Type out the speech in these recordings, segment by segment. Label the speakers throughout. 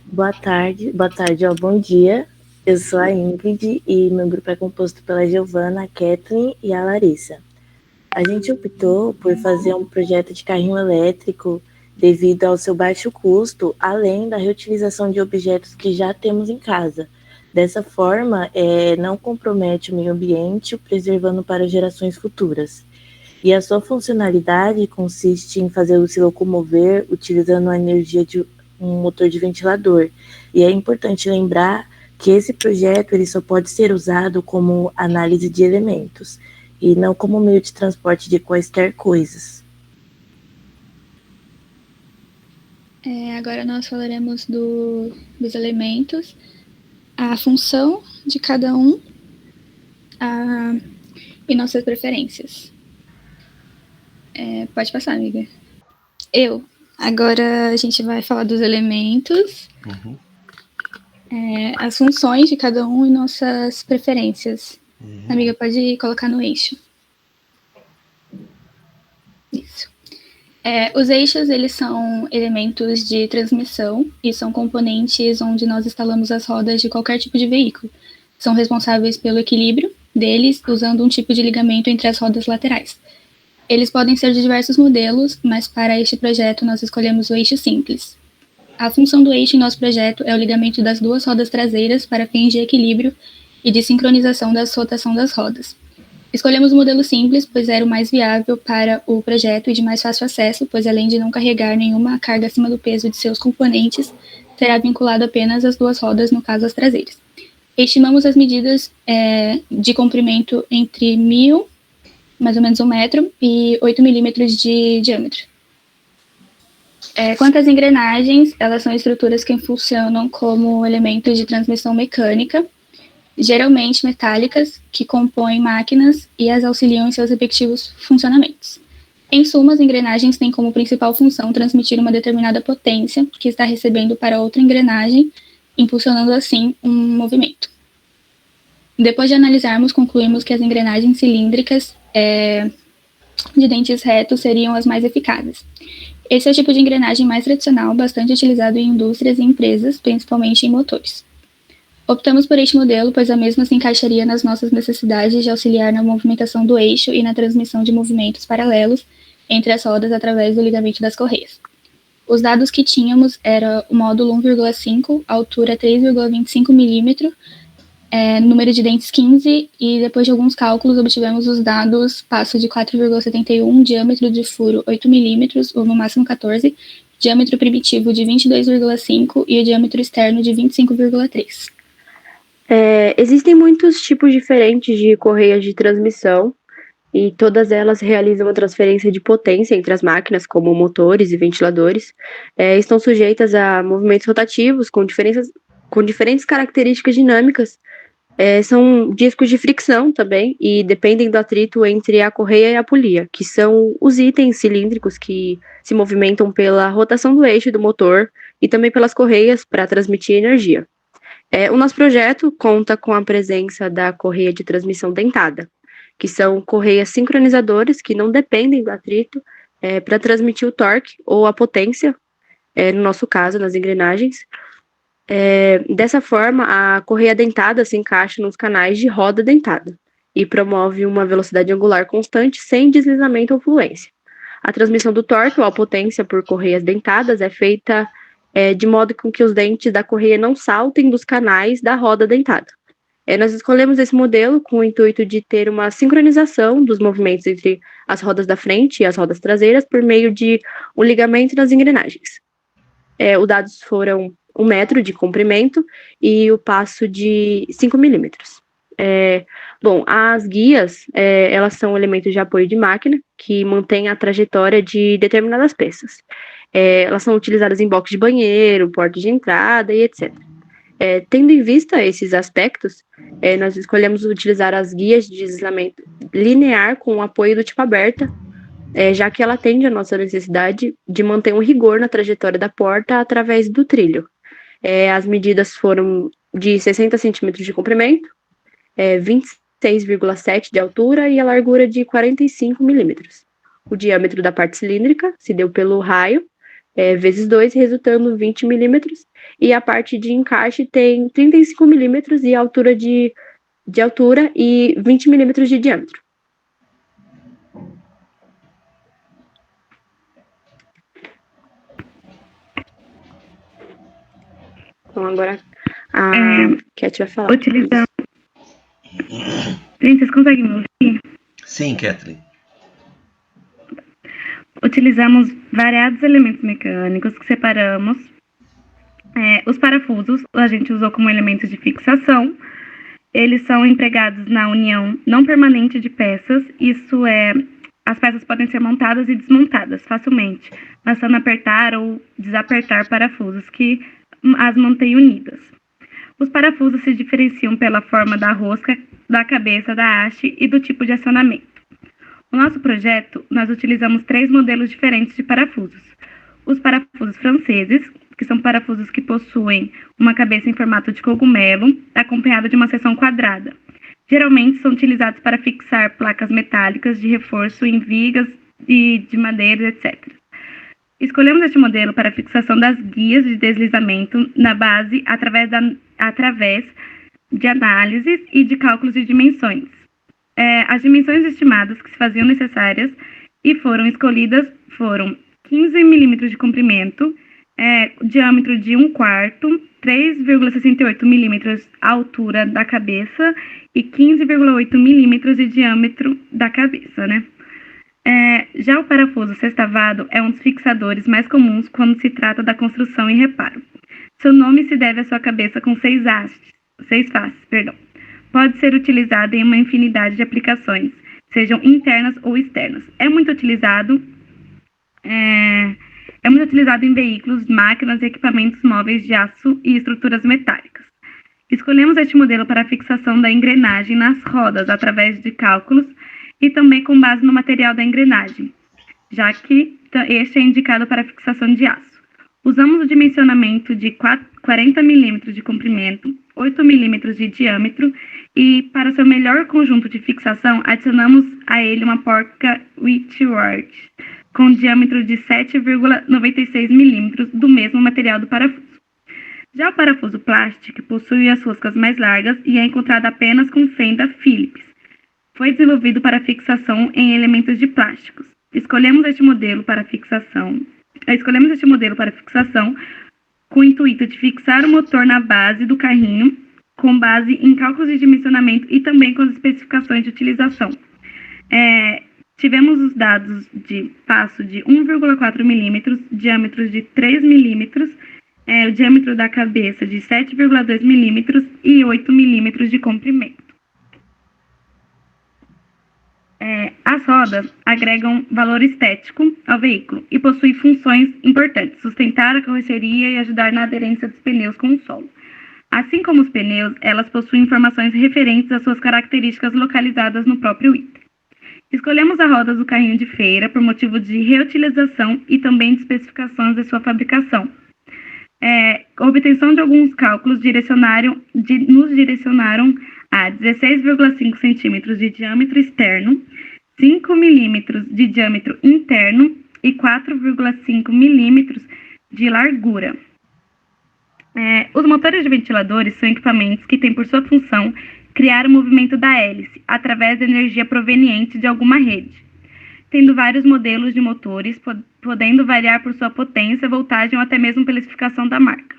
Speaker 1: Boa tarde, ó, bom dia. Eu sou a Ingrid e meu grupo é composto pela Giovana, a Kathleen e a Larissa. A gente optou por fazer um projeto de carrinho elétrico devido ao seu baixo custo, além da reutilização de objetos que já temos em casa. Dessa forma, não compromete o meio ambiente, preservando para gerações futuras. E a sua funcionalidade consiste em fazê-lo se locomover utilizando a energia de um motor de ventilador. E é importante lembrar que esse projeto ele só pode ser usado como análise de elementos e não como meio de transporte de quaisquer coisas.
Speaker 2: Agora nós falaremos dos elementos, a função de cada um e nossas preferências. Pode passar, amiga. Agora a gente vai falar dos elementos, as funções de cada um e nossas preferências. Amiga, pode colocar no eixo. Isso. Os eixos, eles são elementos de transmissão e são componentes onde nós instalamos as rodas de qualquer tipo de veículo. São responsáveis pelo equilíbrio deles, usando um tipo de ligamento entre as rodas laterais. Eles podem ser de diversos modelos, mas para este projeto nós escolhemos o eixo simples. A função do eixo em nosso projeto é o ligamento das duas rodas traseiras para fins de equilíbrio e de sincronização da rotação das rodas. Escolhemos o modelo simples, pois era o mais viável para o projeto e de mais fácil acesso, pois além de não carregar nenhuma carga acima do peso de seus componentes, será vinculado apenas às duas rodas, no caso as traseiras. Estimamos as medidas de comprimento entre 1.000, mais ou menos 1 metro, e 8 milímetros de diâmetro. Quanto às engrenagens, elas são estruturas que funcionam como elementos de transmissão mecânica, geralmente metálicas, que compõem máquinas e as auxiliam em seus respectivos funcionamentos. Em suma, as engrenagens têm como principal função transmitir uma determinada potência que está recebendo para outra engrenagem, impulsionando assim um movimento. Depois de analisarmos, concluímos que as engrenagens cilíndricas de dentes retos seriam as mais eficazes. Esse é o tipo de engrenagem mais tradicional, bastante utilizado em indústrias e empresas, principalmente em motores. Optamos por este modelo, pois a mesma se encaixaria nas nossas necessidades de auxiliar na movimentação do eixo e na transmissão de movimentos paralelos entre as rodas através do ligamento das correias. Os dados que tínhamos era o módulo 1,5, altura 3,25 milímetro, número de dentes 15, e depois de alguns cálculos obtivemos os dados passo de 4,71, diâmetro de furo 8 milímetros, ou no máximo 14, diâmetro primitivo de 22,5 e o diâmetro externo de 25,3.
Speaker 3: Existem muitos tipos diferentes de correias de transmissão e todas elas realizam a transferência de potência entre as máquinas, como motores e ventiladores. Estão sujeitas a movimentos rotativos com diferentes características dinâmicas. São discos de fricção também e dependem do atrito entre a correia e a polia, que são os itens cilíndricos que se movimentam pela rotação do eixo do motor e também pelas correias para transmitir energia. O nosso projeto conta com a presença da correia de transmissão dentada, que são correias sincronizadoras que não dependem do atrito para transmitir o torque ou a potência, no nosso caso, nas engrenagens. Dessa forma, a correia dentada se encaixa nos canais de roda dentada e promove uma velocidade angular constante sem deslizamento ou fluência. A transmissão do torque ou a potência por correias dentadas é feita de modo com que os dentes da correia não saltem dos canais da roda dentada. Nós escolhemos esse modelo com o intuito de ter uma sincronização dos movimentos entre as rodas da frente e as rodas traseiras por meio de um ligamento nas engrenagens. Os dados foram 1 metro de comprimento e o passo de 5 milímetros. As guias, elas são elementos de apoio de máquina que mantêm a trajetória de determinadas peças. Elas são utilizadas em box de banheiro, porta de entrada e etc. Tendo em vista esses aspectos, nós escolhemos utilizar as guias de deslizamento linear com o apoio do tipo aberta, já que ela atende à nossa necessidade de manter um rigor na trajetória da porta através do trilho. As medidas foram de 60 centímetros de comprimento, 26,7 de altura e a largura de 45 milímetros. O diâmetro da parte cilíndrica se deu pelo raio, vezes 2, resultando 20 milímetros, e a parte de encaixe tem 35 milímetros de altura e 20 milímetros de diâmetro. Então, agora a Cat vai falar.
Speaker 4: Utilizando... Gente, vocês conseguem me ouvir?
Speaker 5: Sim, Kathleen.
Speaker 4: Utilizamos variados elementos mecânicos que separamos. Os parafusos a gente usou como elementos de fixação. Eles são empregados na união não permanente de peças. Isso é, as peças podem ser montadas e desmontadas facilmente, bastando apertar ou desapertar parafusos que as mantêm unidas. Os parafusos se diferenciam pela forma da rosca, da cabeça, da haste e do tipo de acionamento. No nosso projeto, nós utilizamos 3 modelos diferentes de parafusos. Os parafusos franceses, que são parafusos que possuem uma cabeça em formato de cogumelo, acompanhada de uma seção quadrada. Geralmente são utilizados para fixar placas metálicas de reforço em vigas de madeira, etc. Escolhemos este modelo para a fixação das guias de deslizamento na base através de análises e de cálculos de dimensões. As dimensões estimadas que se faziam necessárias e foram escolhidas foram 15 milímetros de comprimento, diâmetro de 1/4, 3,68 milímetros a altura da cabeça e 15,8 milímetros de diâmetro da cabeça, né? Já o parafuso sextavado é um dos fixadores mais comuns quando se trata da construção e reparo. Seu nome se deve à sua cabeça com 6 faces. Pode ser utilizado em uma infinidade de aplicações, sejam internas ou externas. É muito utilizado em veículos, máquinas e equipamentos móveis de aço e estruturas metálicas. Escolhemos este modelo para a fixação da engrenagem nas rodas através de cálculos e também com base no material da engrenagem, já que este é indicado para a fixação de aço. Usamos o dimensionamento de 40 milímetros de comprimento, 8 milímetros de diâmetro e, para seu melhor conjunto de fixação, adicionamos a ele uma porca Whitworth com diâmetro de 7,96 milímetros do mesmo material do parafuso. Já o parafuso plástico possui as roscas mais largas e é encontrado apenas com fenda Phillips. Foi desenvolvido para fixação em elementos de plásticos. Escolhemos este modelo para fixação com o intuito de fixar o motor na base do carrinho, com base em cálculos de dimensionamento e também com as especificações de utilização. Tivemos os dados de passo de 1,4 milímetros, diâmetros de 3 milímetros, o diâmetro da cabeça de 7,2 milímetros e 8 milímetros de comprimento. As rodas agregam valor estético ao veículo e possuem funções importantes, sustentar a carroceria e ajudar na aderência dos pneus com o solo. Assim como os pneus, elas possuem informações referentes às suas características localizadas no próprio item. Escolhemos a roda do carrinho de feira por motivo de reutilização e também de especificações de sua fabricação. A obtenção de alguns cálculos nos direcionaram a 16,5 centímetros de diâmetro externo, 5 milímetros de diâmetro interno e 4,5 milímetros de largura. Os motores de ventiladores são equipamentos que têm por sua função criar o movimento da hélice através da energia proveniente de alguma rede, tendo vários modelos de motores, podendo variar por sua potência, voltagem ou até mesmo pela especificação da marca.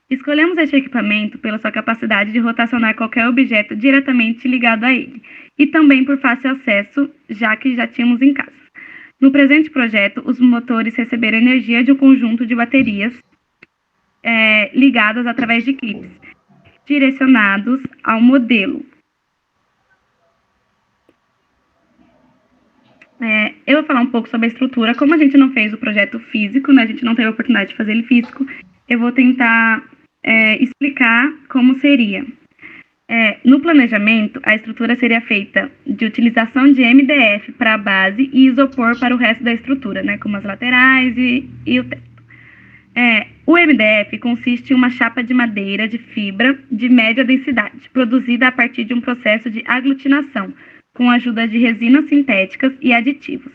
Speaker 4: Escolhemos este equipamento pela sua capacidade de rotacionar qualquer objeto diretamente ligado a ele, e também por fácil acesso, já que já tínhamos em casa. No presente projeto, os motores receberam energia de um conjunto de baterias ligadas através de clipes, direcionados ao modelo. Eu vou falar um pouco sobre a estrutura. Como a gente não fez o projeto físico, né, a gente não teve a oportunidade de fazer ele físico, eu vou tentar explicar como seria. No planejamento, a estrutura seria feita de utilização de MDF para a base e isopor para o resto da estrutura, né, como as laterais e o teto. O MDF consiste em uma chapa de madeira de fibra de média densidade, produzida a partir de um processo de aglutinação, com a ajuda de resinas sintéticas e aditivos.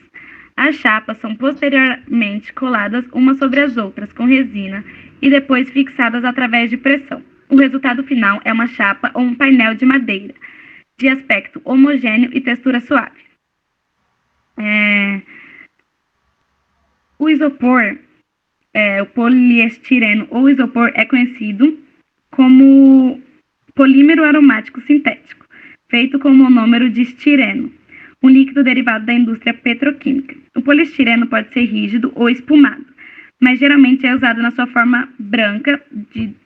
Speaker 4: As chapas são posteriormente coladas umas sobre as outras com resina e depois fixadas através de pressão. O resultado final é uma chapa ou um painel de madeira, de aspecto homogêneo e textura suave. O isopor, o poliestireno ou isopor é conhecido como polímero aromático sintético, feito com monômero de estireno, um líquido derivado da indústria petroquímica. O poliestireno pode ser rígido ou espumado, mas geralmente é usado na sua forma branca,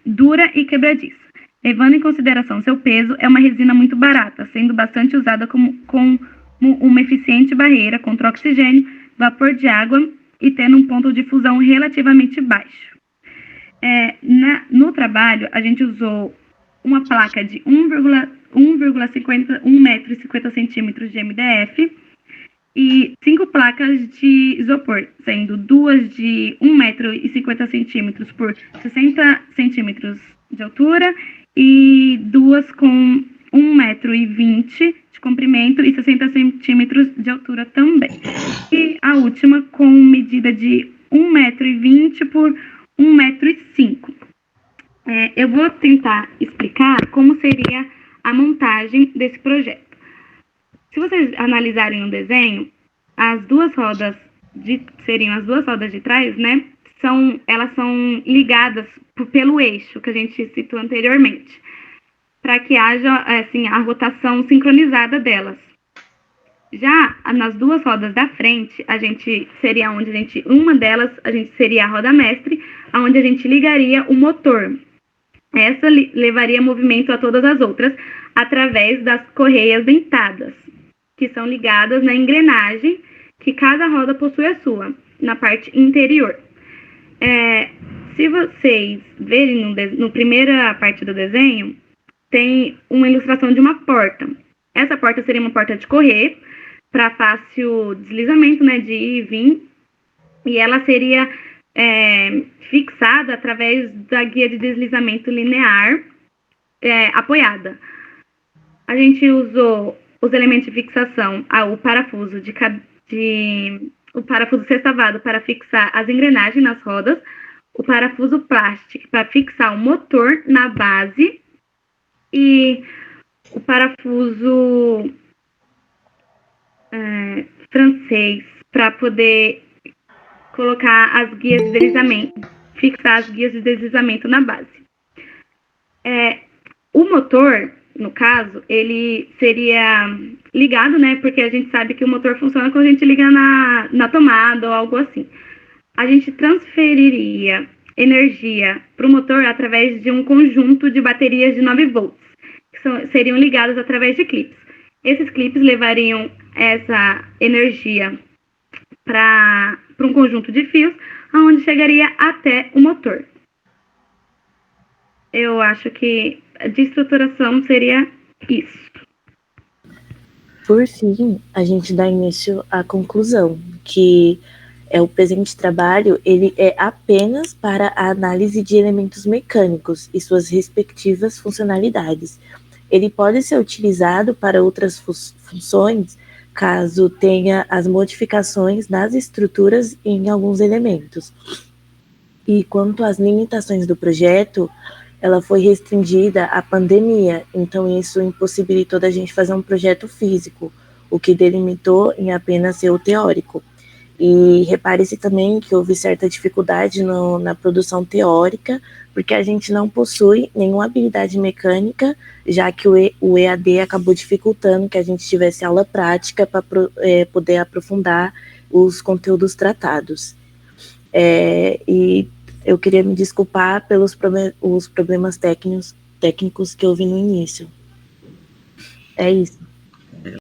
Speaker 4: dura e quebradiça. Levando em consideração seu peso, é uma resina muito barata, sendo bastante usada como uma eficiente barreira contra o oxigênio, vapor de água e tendo um ponto de fusão relativamente baixo. No trabalho, a gente usou uma placa de 1,50 m de MDF e 5 placas de isopor, sendo 2 de 1,50 m por 60 cm de altura e 2 com 1,20 m de comprimento e 60 centímetros de altura também. E a última com medida de 1,20 m por 1,05 m. Eu vou tentar explicar como seria a montagem desse projeto. Se vocês analisarem o desenho, as duas rodas seriam as duas rodas de trás, né? Elas são ligadas pelo eixo que a gente citou anteriormente, para que haja assim, a rotação sincronizada delas. Já nas duas rodas da frente, uma delas a gente seria a roda mestre, onde a gente ligaria o motor. Essa levaria movimento a todas as outras através das correias dentadas, que são ligadas na engrenagem que cada roda possui a sua, na parte interior. Se vocês verem na primeira parte do desenho, tem uma ilustração de uma porta. Essa porta seria uma porta de correr, para fácil deslizamento, né, de ir e vir, e ela seria fixada através da guia de deslizamento linear apoiada. A gente usou os elementos de fixação, o parafuso o parafuso sextavado para fixar as engrenagens nas rodas, o parafuso plástico para fixar o motor na base e o parafuso francês para poder colocar as guias de deslizamento, fixar as guias de deslizamento na base. O motor, no caso, ele seria ligado, né? Porque a gente sabe que o motor funciona quando a gente liga na tomada ou algo assim. A gente transferiria energia para o motor através de um conjunto de baterias de 9 volts, que seriam ligadas através de clipes. Esses clipes levariam essa energia para um conjunto de fios, onde chegaria até o motor. Eu acho que de estruturação seria isso.
Speaker 1: Por fim, a gente dá início à conclusão, que o presente trabalho ele é apenas para a análise de elementos mecânicos e suas respectivas funcionalidades. Ele pode ser utilizado para outras funções, caso tenha as modificações nas estruturas em alguns elementos. E quanto às limitações do projeto, ela foi restringida à pandemia, então isso impossibilitou da gente fazer um projeto físico, o que delimitou em apenas ser o teórico. E repare-se também que houve certa dificuldade na produção teórica, porque a gente não possui nenhuma habilidade mecânica, já que o EAD acabou dificultando que a gente tivesse aula prática para poder aprofundar os conteúdos tratados. E eu queria me desculpar pelos os problemas técnicos que eu vi no início. É isso.